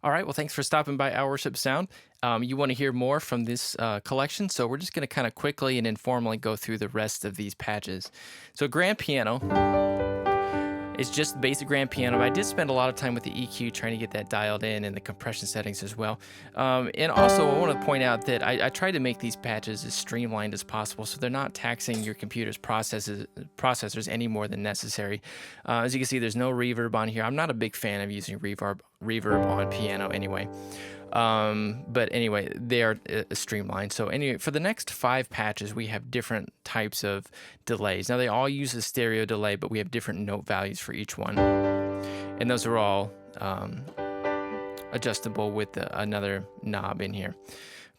All right, well, thanks for stopping by Our Worship Sound. You want to hear more from this collection, so we're just going to kind of quickly and informally go through the rest of these patches. So, grand piano is just basic grand piano, but I did spend a lot of time with the EQ trying to get that dialed in and the compression settings as well. And also, I want to point out that I tried to make these patches as streamlined as possible, so they're not taxing your computer's processors any more than necessary. As you can see, there's no reverb on here. I'm not a big fan of using reverb on piano anyway. But anyway, they are streamlined. So anyway, for the next 5 patches, we have different types of delays. Now they all use a stereo delay, but we have different note values for each one. And those are all adjustable with another knob in here.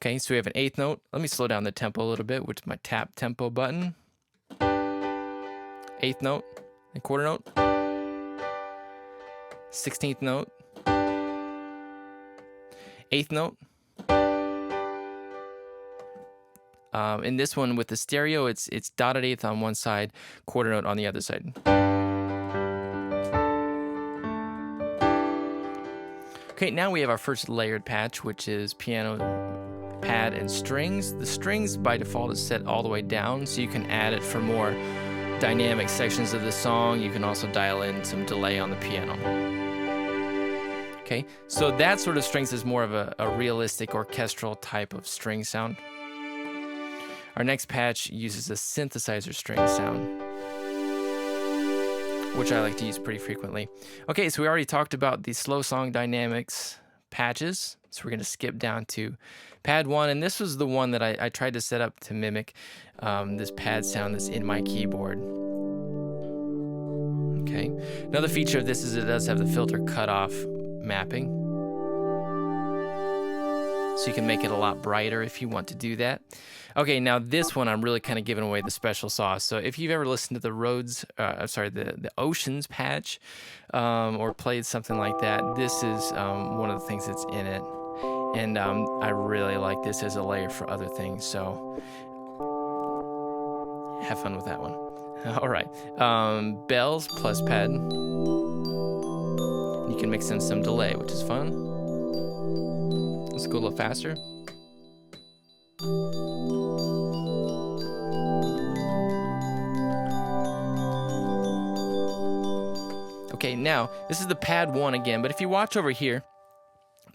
Okay, so we have an 8th note. Let me slow down the tempo a little bit, which is my tap tempo button. 8th note, and quarter note. 16th note. 8th note. In this one with the stereo, it's dotted 8th on one side, quarter note on the other side. Okay, now we have our first layered patch, which is piano, pad, and strings. The strings by default is set all the way down, so you can add it for more dynamic sections of the song. You can also dial in some delay on the piano. Okay, so that sort of strings is more of a realistic orchestral type of string sound. Our next patch uses a synthesizer string sound, which I like to use pretty frequently. Okay, so we already talked about the slow song dynamics patches, so we're going to skip down to pad 1, and this was the one that I tried to set up to mimic this pad sound that's in my keyboard. Okay, another feature of this is it does have the filter cutoff mapping, so you can make it a lot brighter if you want to do that. Okay, now this one I'm really kind of giving away the special sauce. So if you've ever listened to the the Oceans patch, or played something like that, this is one of the things that's in it, and I really like this as a layer for other things. So have fun with that one. All right, bells plus pad. You can mix in some delay, which is fun. Let's go a little faster. Okay, now this is the pad 1 again, but if you watch over here,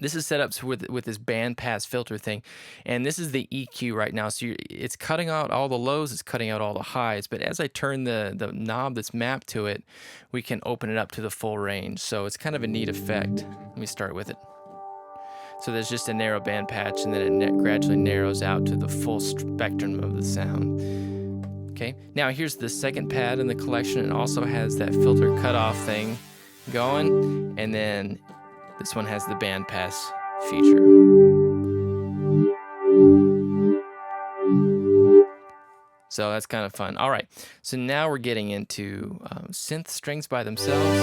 this is set up with this band pass filter thing, and this is the EQ right now. So it's cutting out all the lows, it's cutting out all the highs, but as I turn the knob that's mapped to it, we can open it up to the full range. So it's kind of a neat effect. Let me start with it. So there's just a narrow band patch, and then it gradually narrows out to the full spectrum of the sound. Okay, now here's the second pad in the collection. It also has that filter cutoff thing going, and then this one has the band pass feature. So that's kind of fun. All right, so now we're getting into synth strings by themselves.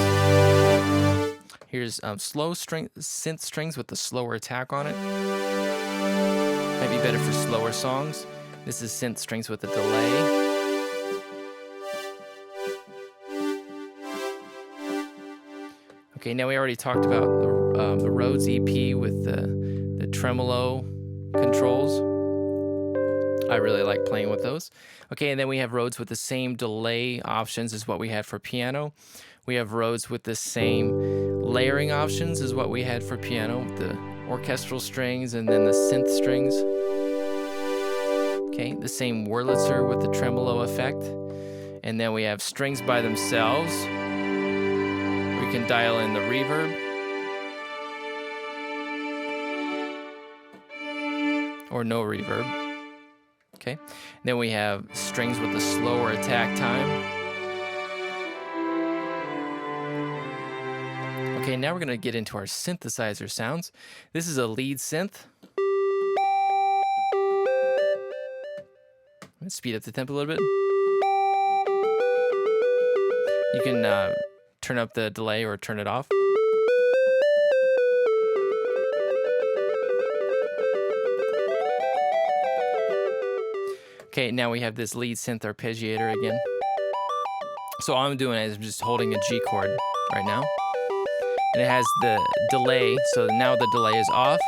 Here's synth strings with the slower attack on it. Might be better for slower songs. This is synth strings with a delay. Okay, now we already talked about the Rhodes EP with the tremolo controls. I really like playing with those. Okay, and then we have Rhodes with the same delay options as what we had for piano. We have Rhodes with the same layering options as what we had for piano, with the orchestral strings and then the synth strings. Okay, the same Wurlitzer with the tremolo effect. And then we have strings by themselves. We can dial in the reverb. Or no reverb. Okay. Then we have strings with the slower attack time. Okay, now we're going to get into our synthesizer sounds. This is a lead synth. Let's speed up the tempo a little bit. You can turn up the delay or turn it off. Okay, now we have this lead synth arpeggiator again. So all I'm doing is I'm just holding a G chord right now. And it has the delay, so now the delay is off.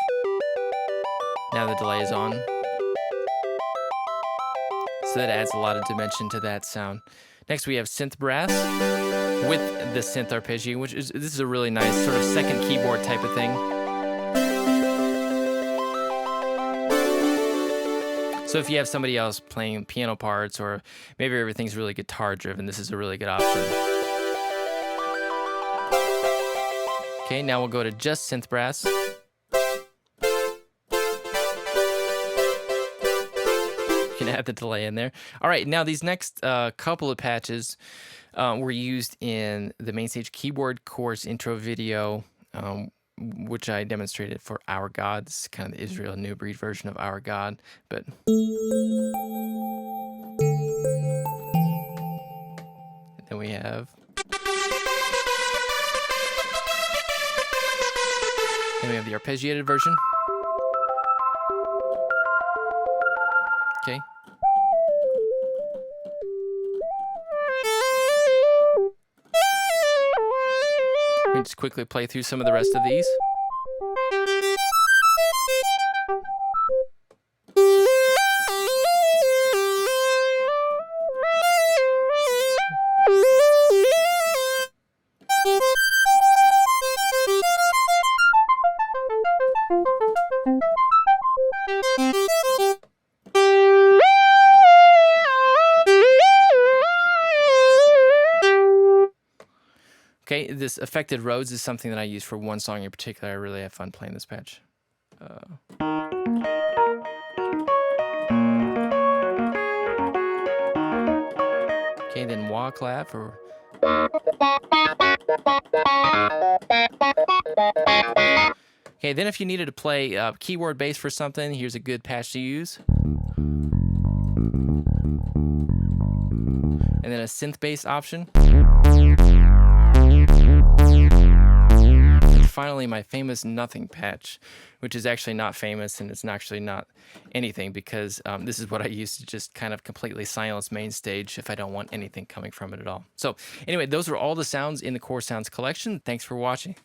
Now the delay is on. So that adds a lot of dimension to that sound. Next we have synth brass with the synth arpeggio, this is a really nice sort of second keyboard type of thing. So if you have somebody else playing piano parts, or maybe everything's really guitar driven, this is a really good option. Okay, now we'll go to just synth brass. You can add the delay in there. All right, now these next couple of patches were used in the Mainstage keyboard course intro video, which I demonstrated for Our God. This is kind of the Israel New Breed version of Our God, but then we have the arpeggiated version. Okay. Let me just quickly play through some of the rest of these. Okay, this affected Rhodes is something that I use for one song in particular. I really have fun playing this patch. Okay, then wah clap or. Okay, then if you needed to play keyboard bass for something, here's a good patch to use. And then a synth bass option. And finally, my famous nothing patch, which is actually not famous, and it's actually not anything, because this is what I use to just kind of completely silence Mainstage if I don't want anything coming from it at all. So anyway, those are all the sounds in the Core Sounds collection. Thanks for watching.